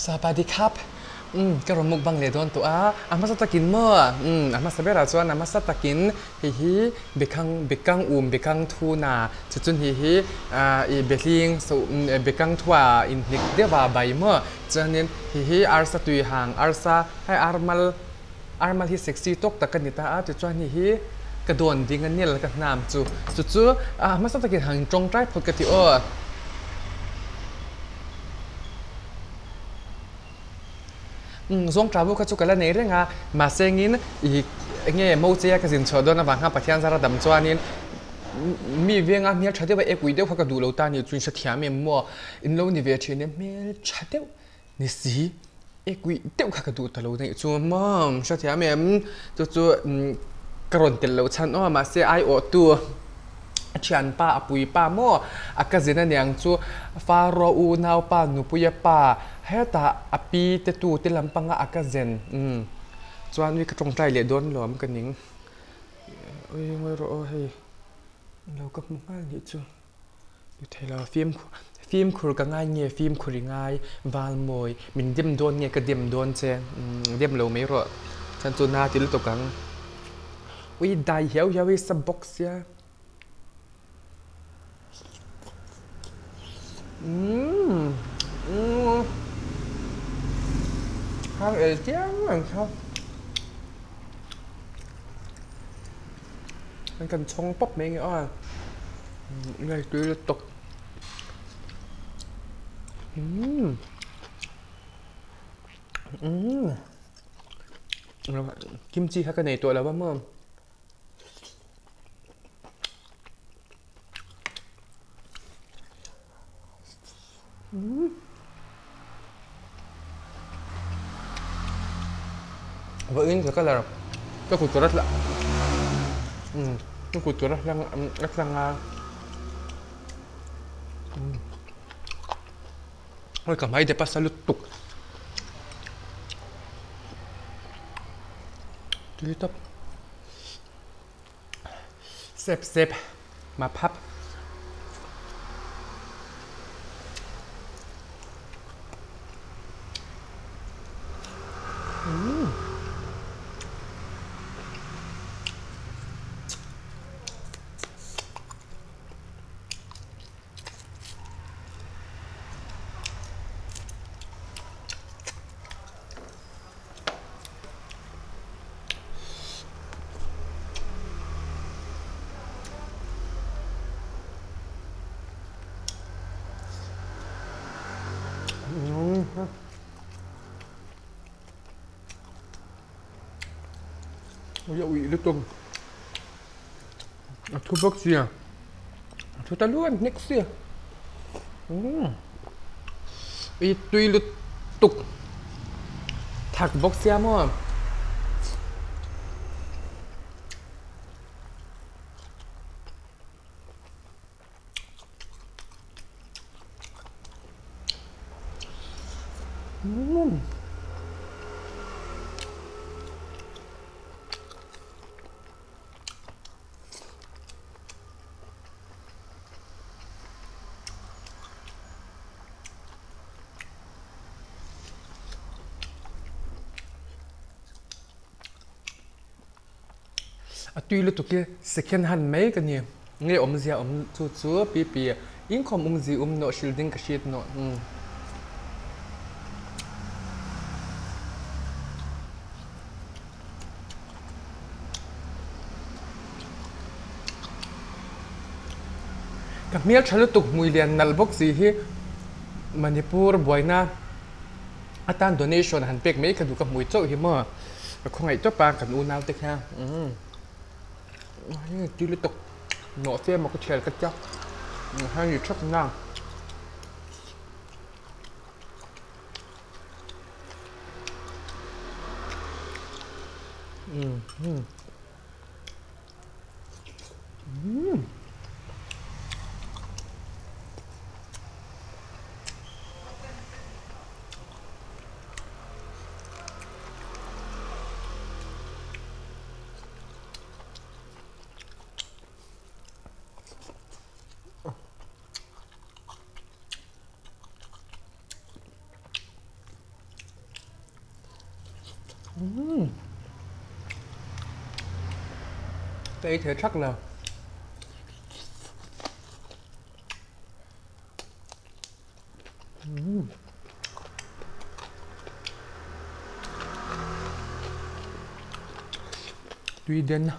สวัสดีครับก็รมุกบังเลดอนตัวอามาสตะกินมั่วอามาสเบราชวนอามาสตะกินฮิเบคังเบคังทูนาจุนฮิอีเบลิงสุเบคังทัวอินนิกเดว่าใบมั่วจนนี้ฮิอาร์ซาตุยหางอาร์ซาให้อาร์มัลฮิเซ็กซี่ตกตะกันนิตาจุนฮิกระโดดดิ้งกันเนี่ยแล้วก็น้ำจู่อามาสตะกินหางจงใจพดกติโอช่วงทราวุก็จุกันแล้วเนี่ยเรื่องมาเซ็งินอีกเงี้ยโมเซียก็สินชอดนะบางครั้งประเทศสารดำจวนนี้มีเวียงมีชัดเจนว่าเอกวิดีโอเขาก็ดูเราตาเนี่ยจุนเสียมีมั่วอินโลนิเวชเนี่ยมีชัดเจนนี่สิเอกวิดีโอเขาก็ดูตลอดเนี่ยจวนมั่วชัดเจนมีจู่กรอนเตลเราฉันว่ามาเซียไอโอตัวฉันป้าปุยป้ามั่วอากาศเนี่ยอย่างจู่ฟาโรอูนาวป้าหนูปุยป้าเฮ้ตาอปีเตตูเตลัมปังอากาศจวนวิกตรงใจเหลียดวนหลอมกันนิงเอ้ยไม่รู้เฮ้ยเราก็มุ่งมั่นนี่จู่อยู่ไทยเราฟิล์มคุรก็ง่ายเงี้ยฟิล์มคุรง่ายวาลมวยมินเดียมโดนเงี้ยก็เดียมโดนเจเดียมเราไม่รู้ฉันจูน่าที่รู้ตัวกันวิได้เหี้ยวสับบ็อกเสียข้างเอเจียเหมือนเขามันกันชงป๊อปเมงอ่ะเลยดูตกแล้วกิมจิฮักกันในตัวแล้วว่ามั่งว่าอื่นก็แล้วก็ขุดตัวรัดละก็ขุดตัวรัดลังงาแล้วก็ไม่ได้ปัสสาวะตุกดูตับเซฟมาพับôi ui lu tung thu bốc gì à thu ta luôn next gì ui tùy lu tục thạc bốc xe mà tùy lu tục kia second hand mấy cái nhiều nghe gì chú pi in com gì nọ shielding cái shit nọกับเมียฉันlu tục mùi liền nal box gì hi Manipur boy na atan donation han pek mấy cái duกับmùi chỗ hi mà không ngày cho paกันu nào tết ha tùy lu tục nọ xe mà có chèn cái chóc hai người chắc năng Cái thế chắc là tuy đến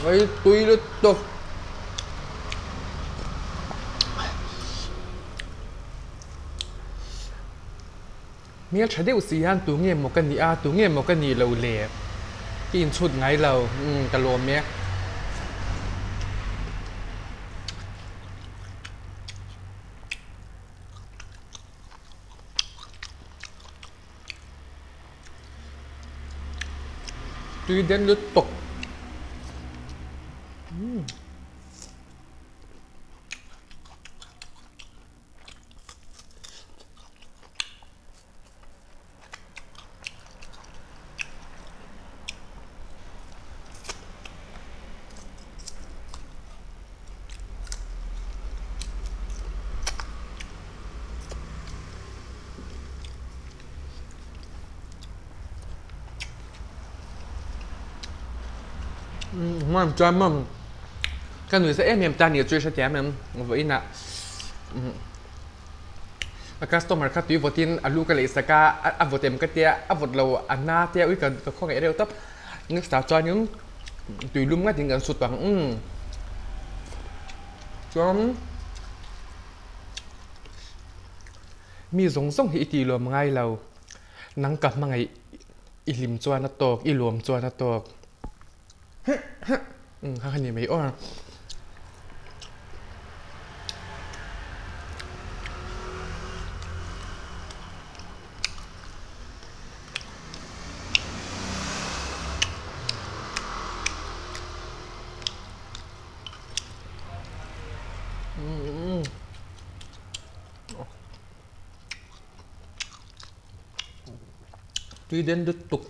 ấy tuy là tục miếng trái đều xì han tú nghe một cái gì à tú nghe một cái gì lâu lẹกินชุดไงเรากะรวมเนี้ยtuy đến lướt tục mà cho mà cái người sẽ em ta nhiều chơi sẽ chém em với nè customer khách túi vô tin alu cái lấy saka vô tem cái tia vô lâu anna tia uy cái không nghe đều tấp nước sao cho những tùy lum ngay tiếng gần sụt bằng choมีสงส่งให้ตีรวมง่ายเรานังกับมาไงอีลิมจวนตกอีรวมจวนตกข้างนี้ไม่อ้อtuy đến đứt tục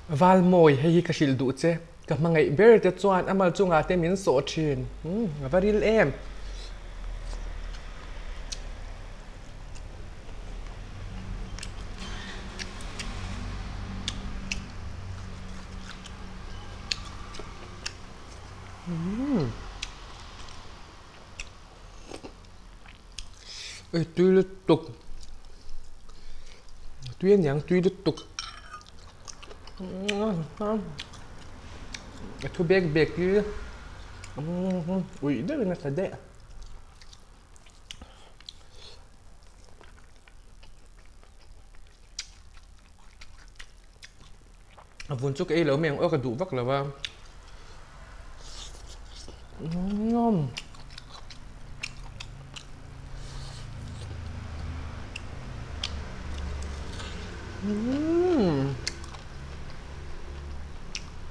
val mồi hay cái gì đủ chứ các mà ngày bé thì chọn ăn mà chung à tem miếng sốt chín very em ơi tuy là tục tuy nhàng tuy là tục thu beg beg chứ ui đó là thật đấy vốn chút cái lẩu mèo ở cái đủ vắc là ba ngon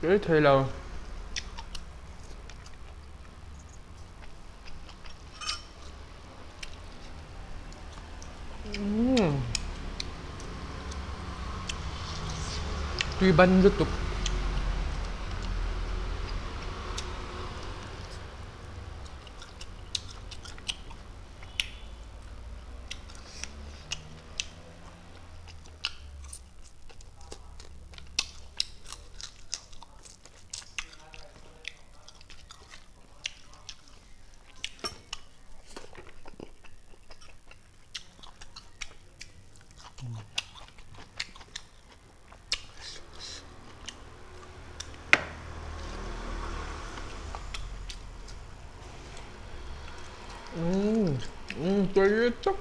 cái thời là tuy banh rất tục tôi chắc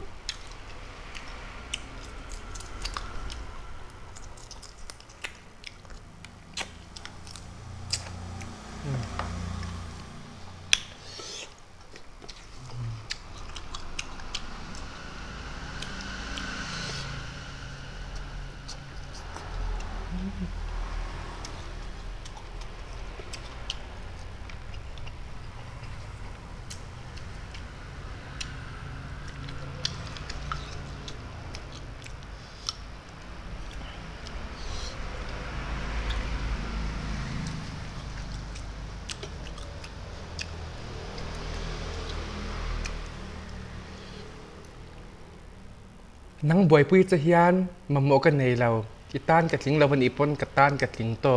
nang boy pui cha hian mammo kan nei lo itan ka tling lawan ipon ka tan ka tling to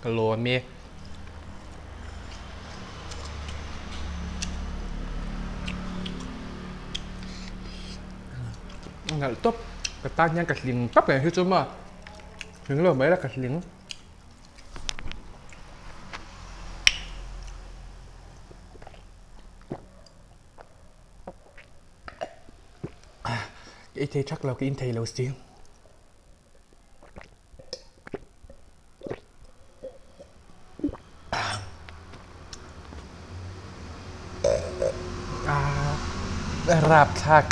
ka lo me ngal top ka tan yang ka tling tap cái hi chu maถึงlo mai la ka tling cái thế chắc là cái in thầy lâu xíu rap thak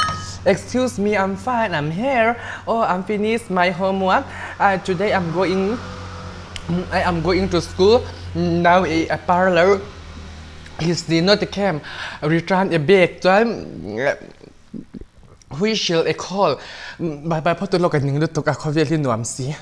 excuse me I'm fine I'm here oh I'm finished my homework today I'm going to school now a parlor is the not the camp return a bag time we shall a call by พอตัวเรากันหนึ่งด้วยตัวกับเขาเรียกที่หน่วมเสีย